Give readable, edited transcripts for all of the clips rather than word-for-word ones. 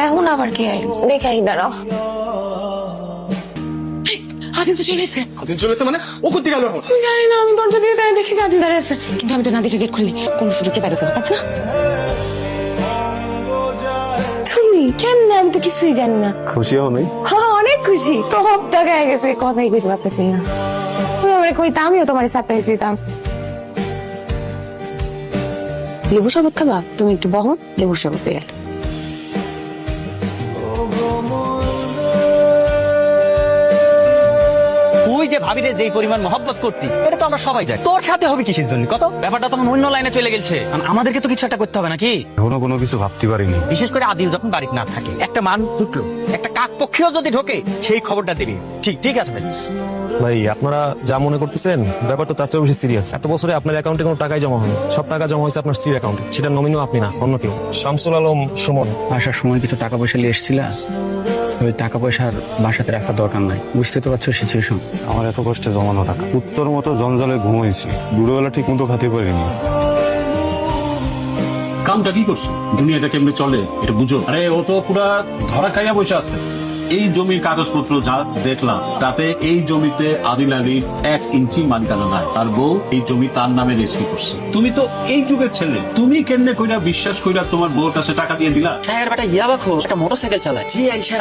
এখন আবার কে আইল দেখাই দাঁড়াও। আদিল তো চলেছে। আদিল চলেছে মানে ও কোথায় গেল এখন? আমি জানি না, আমি দরজা দিয়ে দাঁড়িয়ে দেখি যে আদিল দাঁড়িয়ে আছে, কিন্তু আমি তো না দেখে গেট খুললি কোন সুযোগকে বাইরে যেতে পারবো না। তুমি কেমন? আমি তো কিছুই জানি না। খুশি হও নাই? হ্যাঁ অনেক খুশি, তো সব জায়গায় গেছে, কথাই কিছু ভাবতেছি না। তুমি আমার কইতা আমিও তোমার সারপ্রাইজ দিতাম। লেবু শরবত খাবা? তুমি একটু বহো, লেবু শরবত দিয়ে। তুই যে ভাবিরে যেই পরিমাণ মহব্বত করতি এটা তো আমরা সবাই জানি, তোর সাথে হবে কিসের জন্য কত? ব্যাপারটা তখন অন্য লাইনে চলে গেছে, আমাদেরকে তো কিছু একটা করতে হবে নাকি? এখনো কোনো কিছু ভাবতে পারিনি। বিশেষ করে আদিল যখন বাড়িতে না থাকে, একটা মানুষ ঢুকলো, একটা কাক পক্ষীও যদি ঢোকে সেই খবরটা দিবি। ঠিক ঠিক আছে ভাই। ভাই আপনারা যা মনে করতেছেন ব্যাপার তো তার চেয়ে বেশি সিরিয়াস। এত বছরে আপনার অ্যাকাউন্টে কোনো টাকাই জমা হয়নি, সব টাকা জমা হয়েছে আপনার স্ত্রীর অ্যাকাউন্টে। সেটা নমিনিও আপনি না, অন্য কেউ। শামসুল আলম সুমন। আসার সময় কিছু টাকা পয়সা নিয়ে এসেছিলা, ওই টাকা পয়সার বাসাতে রাখার দরকার নাই, বুঝতে তো পারছো সিচুয়েশন। আমার এত কষ্টে জমানো টাকা উত্তর মতো জঞ্জালে ঘুমাইছি, দুপুরবেলা ঠিক মতো খাতে পারিনি। কামটা কি করছো? দুনিয়াটা কেমনে চলে এটা বুঝো। আরে ও তো পুরা ধরা খাইয়া বসে আছে। এই জমির কাগজপত্র যা দেখলাম তাতে এই জমিতে আদিল আলীর 1 ইঞ্চি মালিকানা নাই। তার বউ এই জমি তার নামে রেজিস্ট্রি করছে। তুমি তো এই যুগের ছেলে, তুমি কেমনে কইরা বিশ্বাস কইরা তোমার বউর কাছে টাকা দিয়ে দিলা? হ্যাঁ বেটা ইয়াবা খোর, একটা মোটরসাইকেল চালায়, যে আইসা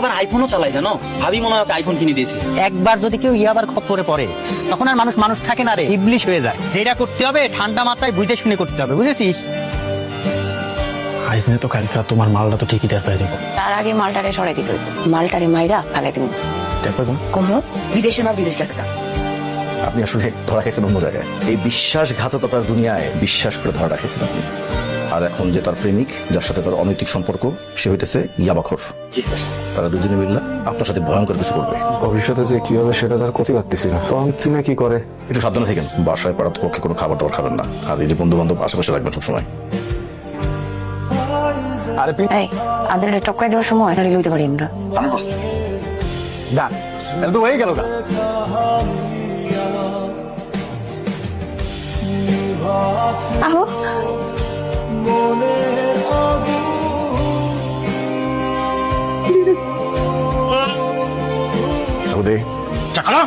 আবার আইফোনও চালায়, জানো? ভাবি মনে হয় আইফোন কিনে দিয়েছে। একবার যদি কেউ ইয়াবার খপ্পরে পড়ে তখন আর মানুষ মানুষ থাকে না রে, ইবলিশ হয়ে যায়। যেটা করতে হবে ঠান্ডা মাথায় বুঝে শুনে করতে হবে, বুঝেছিস? আইসনে তো কালকা তোমার মালটা তো ঠিকই টের পেয়ে যাবো। তার আগে মালটারে সরাই দিতে হইব, মালটারে মাইরা ফালাই দিব। টের পাবো কমো বিদেশে না, বিদেশ গেছে। আপনি আসলে ধরা খেয়েছেন অন্য জায়গায়। এই বিশ্বাসঘাতকতার দুনিয়ায় বিশ্বাস করে ধরা রাখেছেন আপনি। আর এখন যে তার প্রেমিক, যার সাথে তার অনৈতিক সম্পর্ক, সে হইতেছে ইয়াবাখোর। তারা দুজনে মিললে আপনার সাথে ভয়ঙ্কর কিছু করবে। ভবিষ্যতে যে কি হবে সেটা তার ক্ষতি পারতেছি না। তখন তুমি কি করে? একটু সাবধানে থাকেন, বাসায় পাড়ার পক্ষে কোনো খাবার দাবার খাবেন না। আর এই যে বন্ধু বান্ধব আশেপাশে রাখবেন সবসময়। আরে এই আদিল টপকাই দেওয়ার সময় লইতে পারি আমরা। না এটা তো হয়ে গেল না। আহো ওদে টাকা